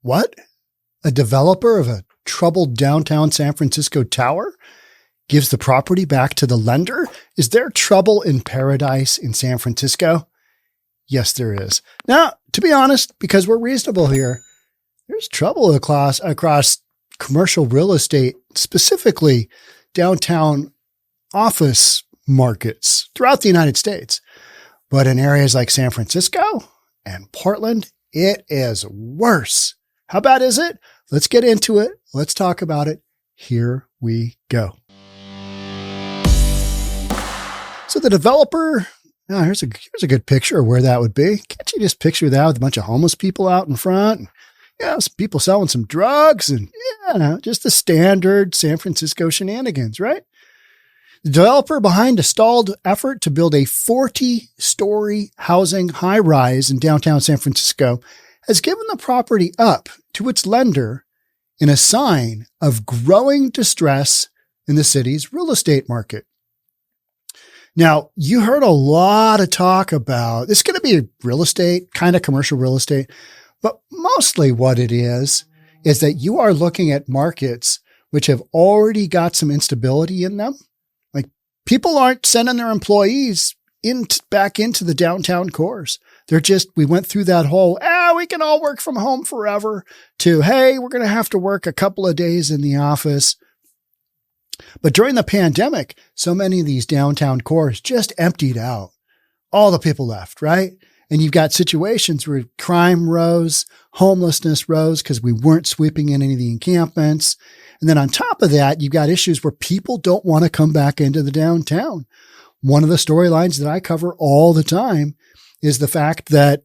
What? A developer of a troubled downtown San Francisco tower gives the property back to the lender? Is there trouble in paradise in San Francisco? Yes, there is. Now, to be honest, because we're reasonable here, there's trouble across commercial real estate, specifically downtown office markets throughout the United States. But in areas like San Francisco and Portland, it is worse. How bad is it? Let's get into it. Let's talk about it. Here we go. So the developer, here's a good picture of where that would be. Can't you just picture that with a bunch of homeless people out in front? Some people selling some drugs and just the standard San Francisco shenanigans, right? The developer behind a stalled effort to build a 40-story housing high-rise in downtown San Francisco has given the property up to its lender in a sign of growing distress in the city's real estate market. Now, you heard a lot of talk about this is going to be real estate, kind of commercial real estate, but mostly what it is that you are looking at markets which have already got some instability in them. Like people aren't sending their employees back into the downtown cores. They're just, we went through that whole, we can all work from home forever to, hey, we're going to have to work a couple of days in the office. But during the pandemic, so many of these downtown cores just emptied out. All the people left, right? And you've got situations where crime rose, homelessness rose because we weren't sweeping in any of the encampments. And then on top of that, you've got issues where people don't want to come back into the downtown. One of the storylines that I cover all the time is the fact that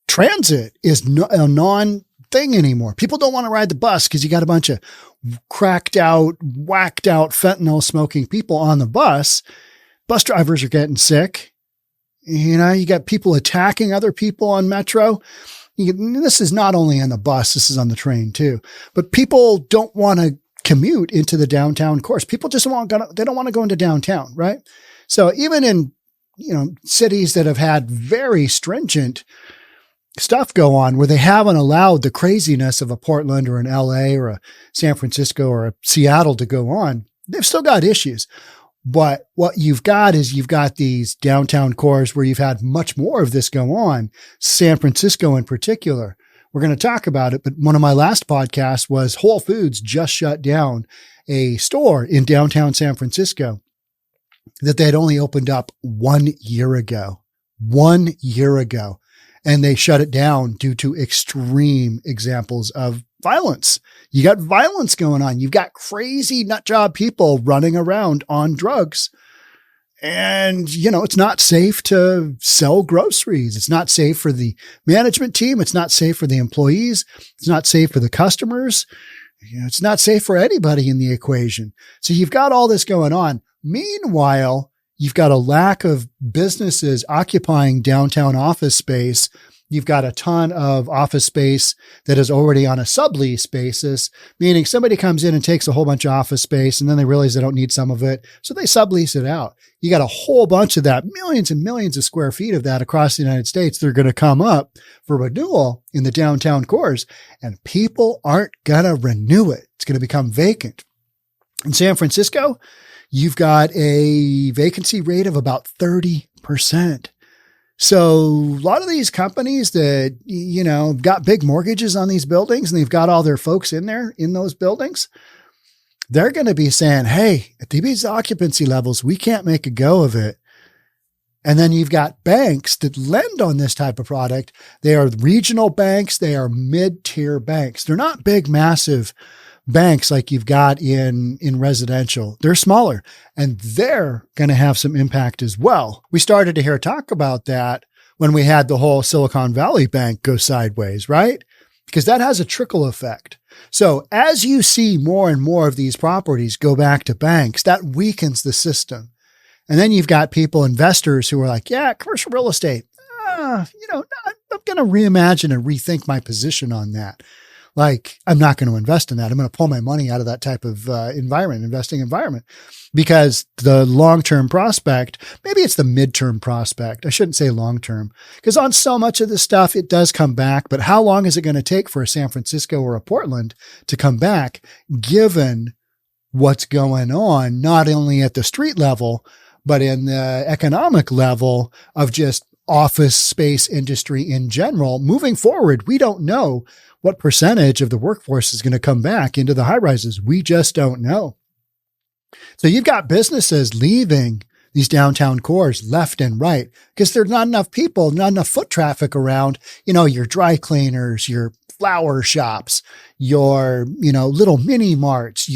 transit is a non-thing anymore. People don't want to ride the bus because you got a bunch of whacked out fentanyl smoking people on the bus. Bus drivers are getting sick. You got people attacking other people on Metro. This is not only on the bus, this is on the train too. But people don't want to commute into the downtown cores. People just they don't want to go into downtown, right? So even in cities that have had very stringent stuff go on where they haven't allowed the craziness of a Portland or an LA or a San Francisco or a Seattle to go on, they've still got issues. But what you've got is you've got these downtown cores where you've had much more of this go on, San Francisco in particular. We're going to talk about it, but one of my last podcasts was Whole Foods just shut down a store in downtown San Francisco that they had only opened up 1 year ago. 1 year ago. And they shut it down due to extreme examples of violence. You got violence going on. You've got crazy nutjob people running around on drugs. And, it's not safe to sell groceries. It's not safe for the management team. It's not safe for the employees. It's not safe for the customers. It's not safe for anybody in the equation. So you've got all this going on. Meanwhile, you've got a lack of businesses occupying downtown office space. You've got a ton of office space that is already on a sublease basis, meaning somebody comes in and takes a whole bunch of office space and then they realize they don't need some of it. So they sublease it out. You got a whole bunch of that, millions and millions of square feet of that across the United States. They're going to come up for renewal in the downtown cores and people aren't going to renew it. It's going to become vacant. In San Francisco, you've got a vacancy rate of about 30%. So a lot of these companies that, got big mortgages on these buildings and they've got all their folks in there in those buildings, they're going to be saying, hey, at these occupancy levels, we can't make a go of it. And then you've got banks that lend on this type of product. They are regional banks. They are mid-tier banks. They're not big, massive banks like you've got in residential. They're smaller and they're going to have some impact as well. We started to hear talk about that when we had the whole Silicon Valley Bank go sideways, right? Because that has a trickle effect. So as you see more and more of these properties go back to banks, that weakens the system. And then you've got investors who are like, commercial real estate. I'm going to reimagine and rethink my position on that. Like, I'm not going to invest in that. I'm going to pull my money out of that type of investing environment, because the long-term prospect, maybe it's the midterm prospect. I shouldn't say long-term, because on so much of this stuff, it does come back. But how long is it going to take for a San Francisco or a Portland to come back, given what's going on, not only at the street level, but in the economic level of just office space industry in general? Moving forward, we don't know what percentage of the workforce is going to come back into the high rises. We just don't know. So you've got businesses leaving these downtown cores left and right because there's not enough people, not enough foot traffic around, your dry cleaners, your flower shops, your, little mini marts,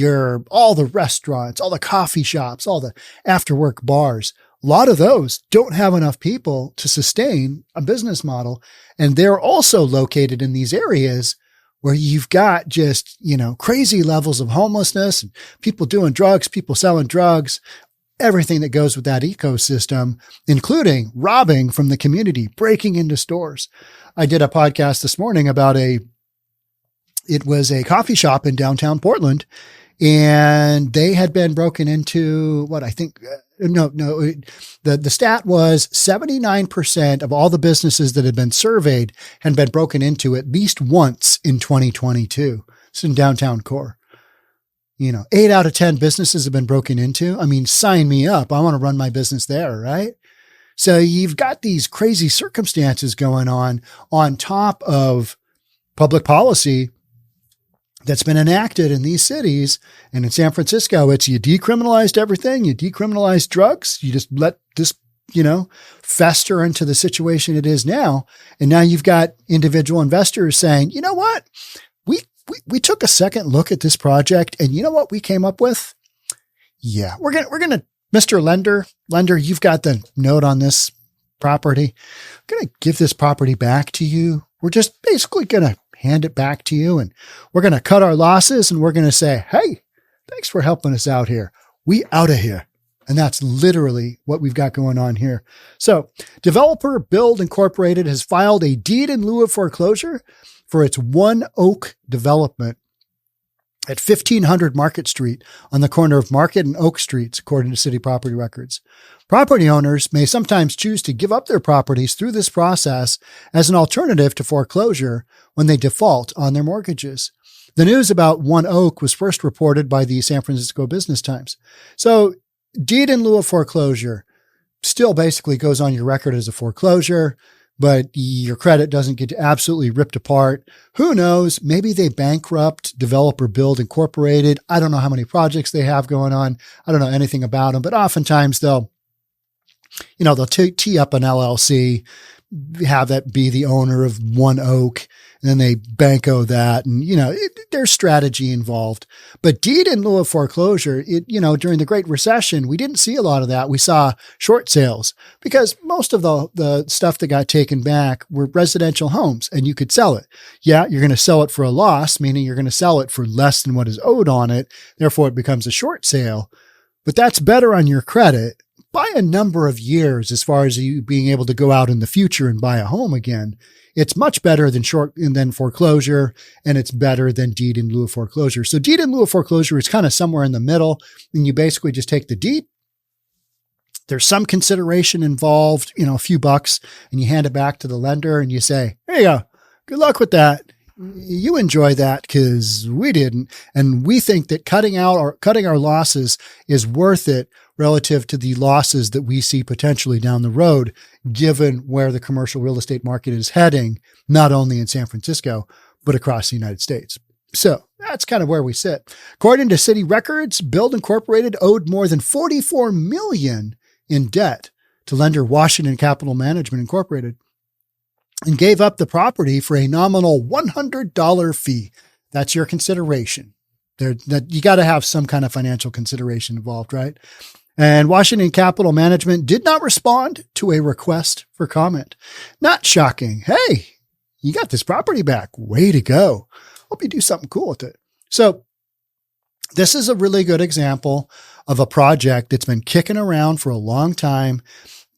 all the restaurants, all the coffee shops, all the after work bars. A lot of those don't have enough people to sustain a business model. And they're also located in these areas where you've got just, crazy levels of homelessness and people doing drugs, people selling drugs, everything that goes with that ecosystem, including robbing from the community, breaking into stores. I did a podcast this morning about it was a coffee shop in downtown Portland, and they had been broken into the stat was 79% of all the businesses that had been surveyed had been broken into at least once in 2022. It's in downtown core. 8 out of 10 businesses have been broken into. I mean, sign me up. I want to run my business there, right? So you've got these crazy circumstances going on top of public policy that's been enacted in these cities. And in San Francisco, it's you decriminalized everything. You decriminalized drugs. You just let this, fester into the situation it is now. And now you've got individual investors saying, you know what? We took a second look at this project, and you know what we came up with? Yeah, we're going to, Mr. Lender, you've got the note on this property. I'm going to give this property back to you. We're just basically going to hand it back to you, and we're going to cut our losses, and we're going to say, hey, thanks for helping us out here. We out of here. And that's literally what we've got going on here. So Developer Build Incorporated has filed a deed in lieu of foreclosure for its One Oak development at 1500 Market Street on the corner of Market and Oak Streets, according to city property records. Property owners may sometimes choose to give up their properties through this process as an alternative to foreclosure when they default on their mortgages. The news about One Oak was first reported by the San Francisco Business Times. So deed in lieu of foreclosure still basically goes on your record as a foreclosure, but your credit doesn't get absolutely ripped apart. Who knows? Maybe they bankrupt Developer Build Incorporated. I don't know how many projects they have going on. I don't know anything about them, but oftentimes they'll tee up an LLC, have that be the owner of One Oak, and then they banco that, and, there's strategy involved. But deed in lieu of foreclosure, during the Great Recession, we didn't see a lot of that. We saw short sales because most of the stuff that got taken back were residential homes, and you could sell it. Yeah, you're going to sell it for a loss, meaning you're going to sell it for less than what is owed on it. Therefore, it becomes a short sale. But that's better on your credit by a number of years as far as you being able to go out in the future and buy a home again. It's much better than foreclosure, and it's better than deed in lieu of foreclosure. So deed in lieu of foreclosure is kind of somewhere in the middle, and you basically just take the deed. There's some consideration involved, a few bucks, and you hand it back to the lender and you say, here you go. Good luck with that. You enjoy that because we didn't. And we think that cutting our losses is worth it relative to the losses that we see potentially down the road, given where the commercial real estate market is heading, not only in San Francisco, but across the United States. So that's kind of where we sit. According to city records, Build Incorporated owed more than $44 million in debt to lender Washington Capital Management Incorporated, and gave up the property for a nominal $100 fee. That's your consideration. That you got to have some kind of financial consideration involved, right? And Washington Capital Management did not respond to a request for comment. Not shocking. Hey, you got this property back. Way to go. Hope you do something cool with it. So this is a really good example of a project that's been kicking around for a long time.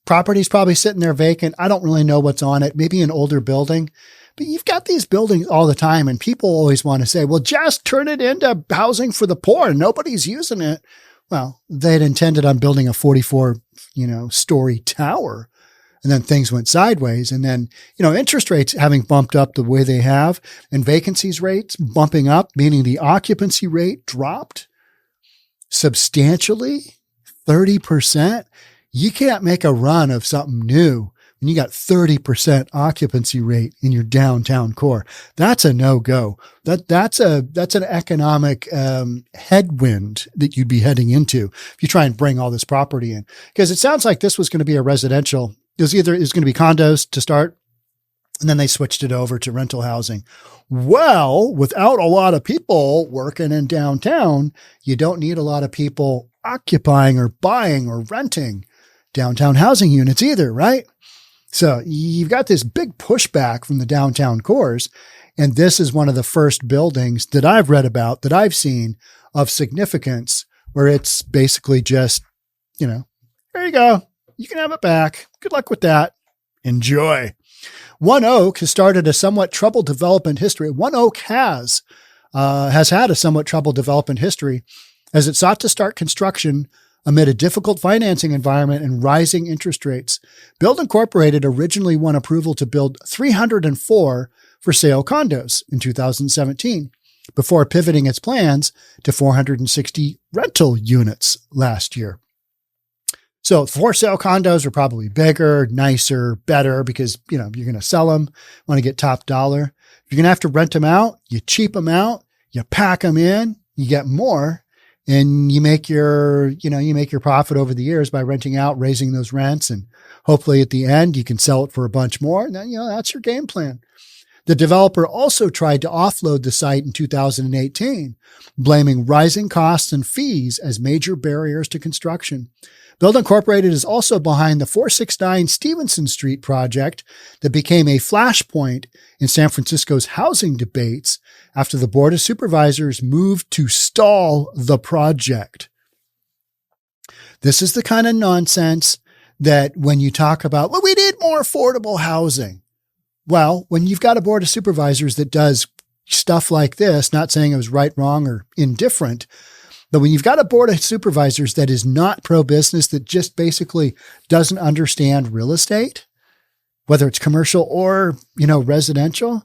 Property's probably sitting there vacant. I don't really know what's on it. Maybe an older building, But you've got these buildings all the time, and people always want to say, well, just turn it into housing for the poor. Nobody's using it. Well, they'd intended on building a 44, story tower. And then things went sideways. And then, interest rates having bumped up the way they have, and vacancies rates bumping up, meaning the occupancy rate dropped substantially, 30%. You can't make a run of something new when you got 30% occupancy rate in your downtown core. That's a no-go. That's an economic headwind that you'd be heading into if you try and bring all this property in. Because it sounds like this was going to be a residential. It was going to be condos to start, and then they switched it over to rental housing. Well, without a lot of people working in downtown, you don't need a lot of people occupying or buying or renting downtown housing units either, right? So you've got this big pushback from the downtown cores. And this is one of the first buildings that I've read about, that I've seen of significance, where it's basically just, here you go. You can have it back. Good luck with that. Enjoy. One Oak has started a somewhat troubled development history. One Oak has had a somewhat troubled development history as it sought to start construction amid a difficult financing environment and rising interest rates. Build Incorporated originally won approval to build 304 for sale condos in 2017, before pivoting its plans to 460 rental units last year. So for sale condos are probably bigger, nicer, better, because, you're going to sell them, want to get top dollar. If you're going to have to rent them out, you cheap them out, you pack them in, you get more, and you make your profit over the years by renting out, raising those rents. And hopefully at the end, you can sell it for a bunch more. And then, that's your game plan. The developer also tried to offload the site in 2018, blaming rising costs and fees as major barriers to construction. Build Incorporated is also behind the 469 Stevenson Street project that became a flashpoint in San Francisco's housing debates after the Board of Supervisors moved to stall the project. This is the kind of nonsense that when you talk about, well, we need more affordable housing. Well, when you've got a Board of Supervisors that does stuff like this, not saying it was right, wrong, or indifferent, but when you've got a Board of Supervisors that is not pro-business, that just basically doesn't understand real estate, whether it's commercial or, residential,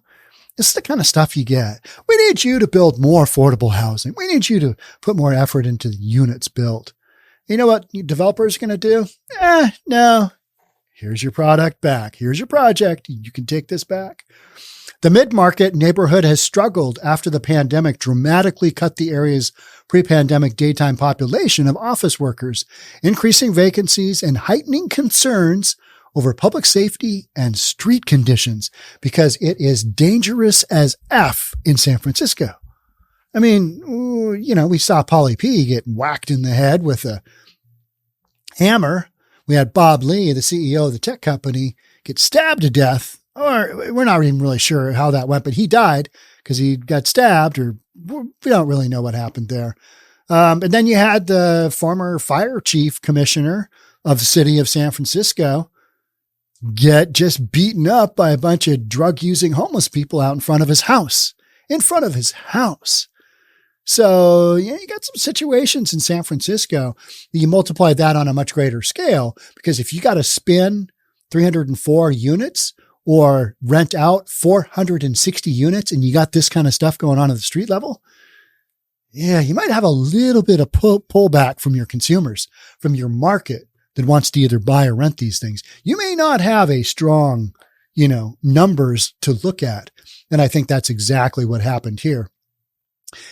this is the kind of stuff you get. We need you to build more affordable housing. We need you to put more effort into the units built. You know what developers are going to do? No. Here's your product back. Here's your project. You can take this back. The mid-market neighborhood has struggled after the pandemic dramatically cut the area's pre-pandemic daytime population of office workers, increasing vacancies and heightening concerns over public safety and street conditions, because it is dangerous as F in San Francisco. I mean, we saw Pauly P get whacked in the head with a hammer. We had Bob Lee, the CEO of the tech company, get stabbed to death. Or we're not even really sure how that went, but he died because he got stabbed, or we don't really know what happened there. And then you had the former fire chief commissioner of the city of San Francisco get just beaten up by a bunch of drug-using homeless people out in front of his house. So, you got some situations in San Francisco. You multiply that on a much greater scale, because if you got to spin 304 units or rent out 460 units and you got this kind of stuff going on at the street level, you might have a little bit of pullback from your consumers, from your market that wants to either buy or rent these things. You may not have a strong, numbers to look at. And I think that's exactly what happened here.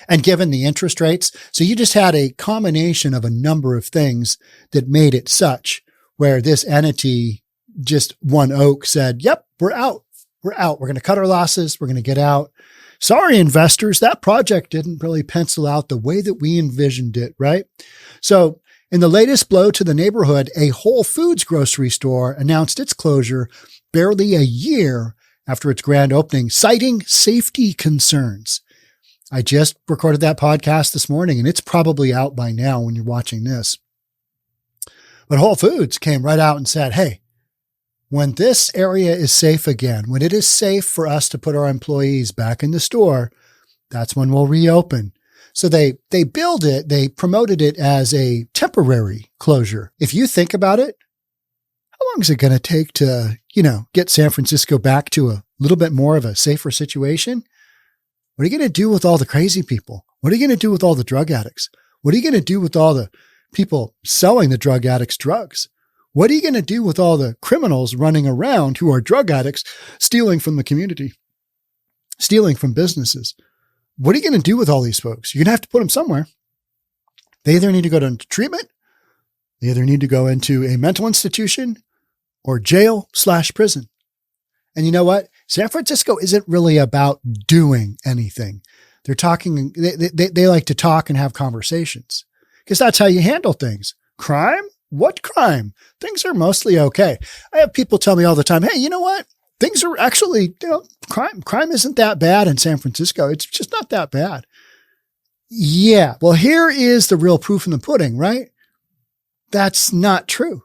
And given the interest rates, so you just had a combination of a number of things that made it such where this entity, just One Oak, said, yep, we're out. We're going to cut our losses. We're going to get out. Sorry, investors, that project didn't really pencil out the way that we envisioned it, right? So in the latest blow to the neighborhood, a Whole Foods grocery store announced its closure barely a year after its grand opening, citing safety concerns. I just recorded that podcast this morning, and it's probably out by now when you're watching this. But Whole Foods came right out and said, hey, when this area is safe again, when it is safe for us to put our employees back in the store, that's when we'll reopen. So they build it, they promoted it as a temporary closure. If you think about it, how long is it going to take to, get San Francisco back to a little bit more of a safer situation? What are you going to do with all the crazy people? What are you going to do with all the drug addicts? What are you going to do with all the people selling the drug addicts drugs? What are you going to do with all the criminals running around who are drug addicts, stealing from the community, stealing from businesses? What are you going to do with all these folks? You're going to have to put them somewhere. They either need to go to treatment, they either need to go into a mental institution or jail/prison. And you know what? San Francisco isn't really about doing anything. They're talking, they like to talk and have conversations because that's how you handle things. Crime? What crime? Things are mostly okay. I have people tell me all the time, hey, you know what? Things are actually, crime isn't that bad in San Francisco. It's just not that bad. Yeah. Well, here is the real proof in the pudding, right? That's not true.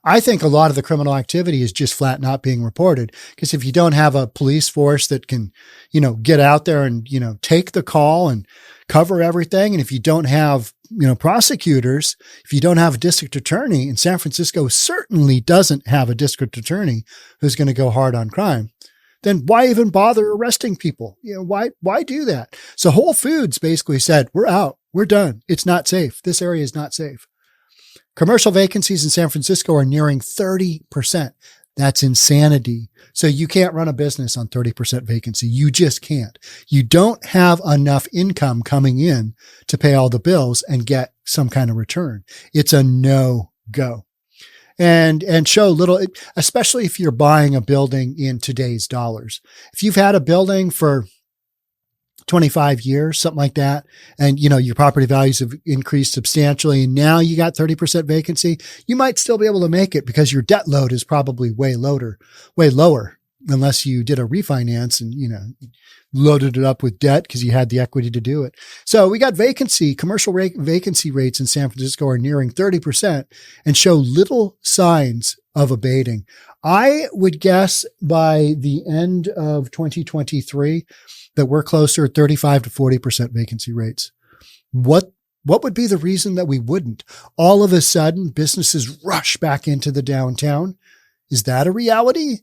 I think a lot of the criminal activity is just flat not being reported because if you don't have a police force that can, get out there and, take the call and cover everything. And if you don't have, prosecutors, if you don't have a district attorney, and San Francisco certainly doesn't have a district attorney who's going to go hard on crime, then why even bother arresting people? Why do that? So Whole Foods basically said, we're out, we're done. It's not safe. This area is not safe. Commercial vacancies in San Francisco are nearing 30%. That's insanity. So you can't run a business on 30% vacancy. You just can't. You don't have enough income coming in to pay all the bills and get some kind of return. It's a no-go. And show little, especially if you're buying a building in today's dollars. If you've had a building for 25 years, something like that. And, your property values have increased substantially. And now you got 30% vacancy. You might still be able to make it because your debt load is probably way lower, unless you did a refinance and, loaded it up with debt because you had the equity to do it. So we got commercial vacancy rates in San Francisco are nearing 30% and show little signs of abating. I would guess by the end of 2023, that we're closer to 35 to 40% vacancy rates. What would be the reason that we wouldn't? All of a sudden, businesses rush back into the downtown. Is that a reality?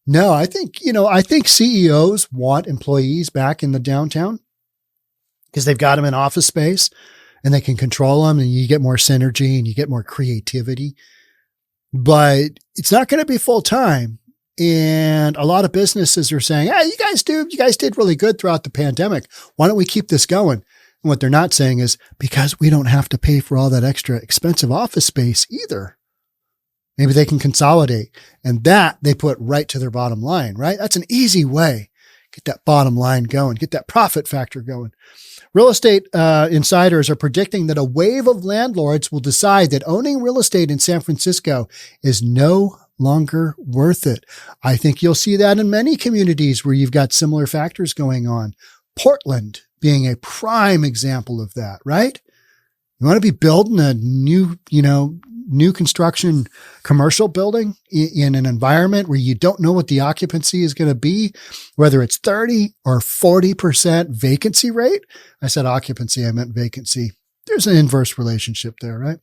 No, I think CEOs want employees back in the downtown because they've got them in office space and they can control them and you get more synergy and you get more creativity. But it's not going to be full time. And a lot of businesses are saying, hey, you guys did really good throughout the pandemic. Why don't we keep this going? And what they're not saying is because we don't have to pay for all that extra expensive office space either. Maybe they can consolidate and that they put right to their bottom line, right? That's an easy way. Get that bottom line going, get that profit factor going. Real estate insiders are predicting that a wave of landlords will decide that owning real estate in San Francisco is no longer worth it. I think you'll see that in many communities where you've got similar factors going on. Portland being a prime example of that, right? You want to be building a new construction commercial building in an environment where you don't know what the occupancy is going to be, whether it's 30 or 40% vacancy rate. I said occupancy, I meant vacancy. There's an inverse relationship there, right?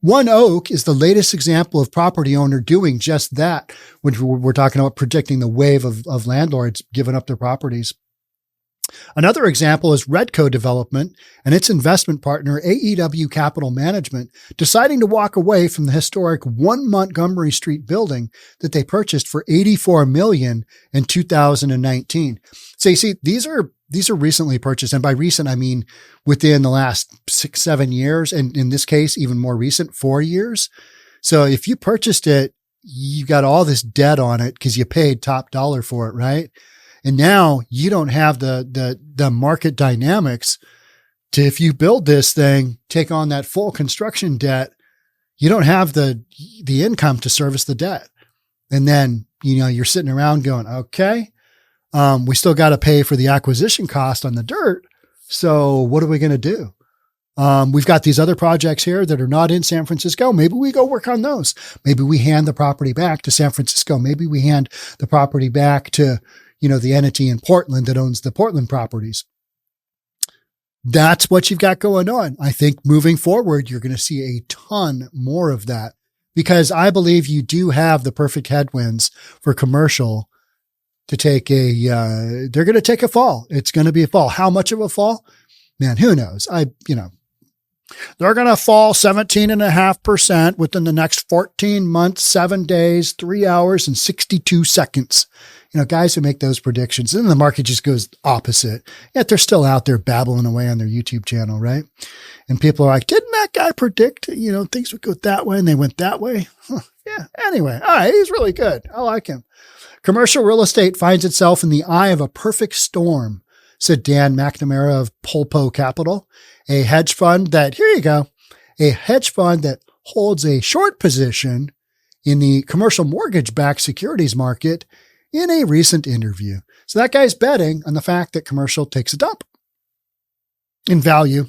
One Oak is the latest example of property owner doing just that, when we're talking about predicting the wave of landlords giving up their properties. Another example is Redco Development and its investment partner, AEW Capital Management, deciding to walk away from the historic 1 Montgomery Street building that they purchased for $84 million in 2019. So you see, these are recently purchased. And by recent, I mean within the last 6-7 years. And in this case, even more recent, 4 years. So if you purchased it, you got all this debt on it because you paid top dollar for it, right? And now you don't have the market dynamics to, if you build this thing, take on that full construction debt, you don't have the income to service the debt. And then, you're sitting around going, okay, we still got to pay for the acquisition cost on the dirt. So what are we going to do? We've got these other projects here that are not in San Francisco. Maybe we go work on those. Maybe we hand the property back to San Francisco. Maybe we hand the property back to, the entity in Portland that owns the Portland properties. That's what you've got going on. I think moving forward, you're going to see a ton more of that because I believe you do have the perfect headwinds for commercial to take they're going to take a fall. It's going to be a fall. How much of a fall? Man, who knows? They're going to fall 17.5% within the next 14 months, 7 days, 3 hours, and 62 seconds. Guys who make those predictions, and then the market just goes opposite. Yet they're still out there babbling away on their YouTube channel, right? And people are like, didn't that guy predict, things would go that way and they went that way? Huh, yeah. Anyway, all right, he's really good. I like him. Commercial real estate finds itself in the eye of a perfect storm, said Dan McNamara of Polpo Capital, a hedge fund that holds a short position in the commercial mortgage-backed securities market in a recent interview. So that guy's betting on the fact that commercial takes a dump in value,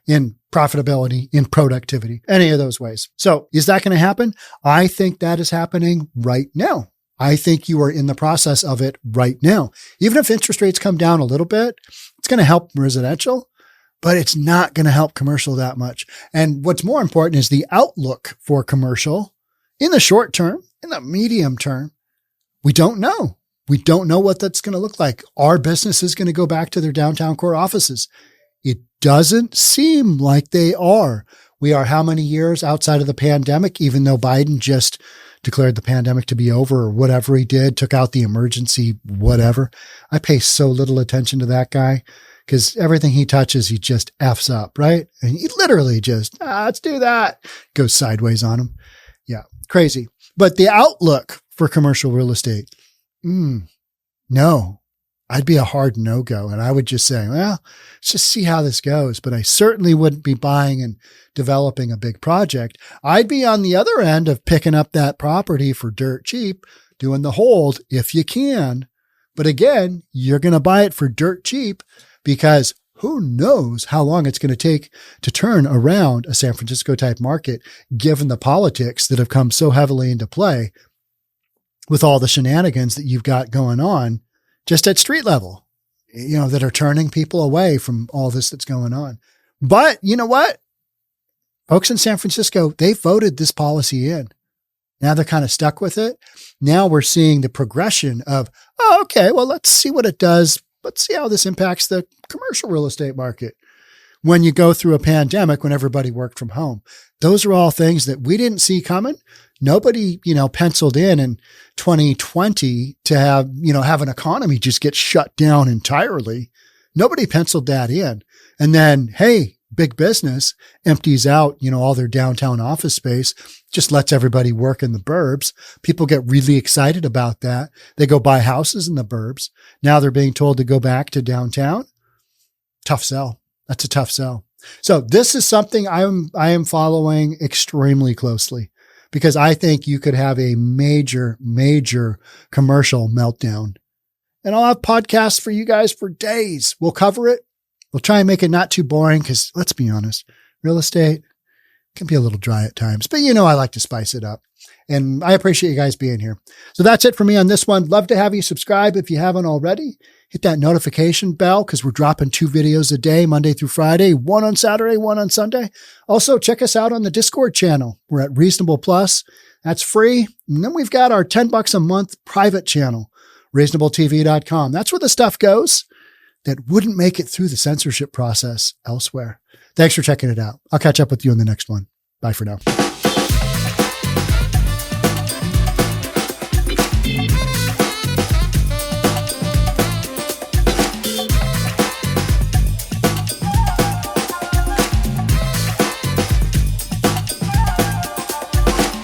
in profitability, in productivity, any of those ways. So is that going to happen? I think that is happening right now. I think you are in the process of it right now. Even if interest rates come down a little bit, it's going to help residential, but it's not going to help commercial that much. And what's more important is the outlook for commercial in the short term, in the medium term. We don't know. We don't know what that's going to look like. Are businesses going to go back to their downtown core offices? It doesn't seem like they are. We are how many years outside of the pandemic, even though Biden just declared the pandemic to be over or whatever he did, took out the emergency, whatever. I pay so little attention to that guy because everything he touches, he just F's up, right? And he literally just, let's do that. Goes sideways on him. Yeah, crazy. But the outlook for commercial real estate, no. I'd be a hard no-go. And I would just say, well, let's just see how this goes. But I certainly wouldn't be buying and developing a big project. I'd be on the other end of picking up that property for dirt cheap, doing the hold if you can. But again, you're going to buy it for dirt cheap because who knows how long it's going to take to turn around a San Francisco type market, given the politics that have come so heavily into play with all the shenanigans that you've got going on just at street level, that are turning people away from all this that's going on. But you know what? Folks in San Francisco, they voted this policy in. Now they're kind of stuck with it. Now we're seeing the progression of, okay, well, let's see what it does. Let's see how this impacts the commercial real estate market. When you go through a pandemic, when everybody worked from home, those are all things that we didn't see coming. Nobody, penciled in 2020 to have an economy just get shut down entirely. Nobody penciled that in. And then, hey, big business empties out, all their downtown office space, just lets everybody work in the burbs. People get really excited about that. They go buy houses in the burbs. Now they're being told to go back to downtown. Tough sell. That's a tough sell. So this is something I am following extremely closely because I think you could have a major, major commercial meltdown. And I'll have podcasts for you guys for days. We'll cover it. We'll try and make it not too boring because let's be honest, real estate can be a little dry at times, but I like to spice it up. And I appreciate you guys being here. So that's it for me on this one. Love to have you subscribe if you haven't already. Hit that notification bell because we're dropping 2 videos a day, Monday through Friday, 1 on Saturday, 1 on Sunday. Also, check us out on the Discord channel. We're at Reasonable Plus. That's free. And then we've got our $10 a month private channel, reasonabletv.com. That's where the stuff goes that wouldn't make it through the censorship process elsewhere. Thanks for checking it out. I'll catch up with you in the next one. Bye for now.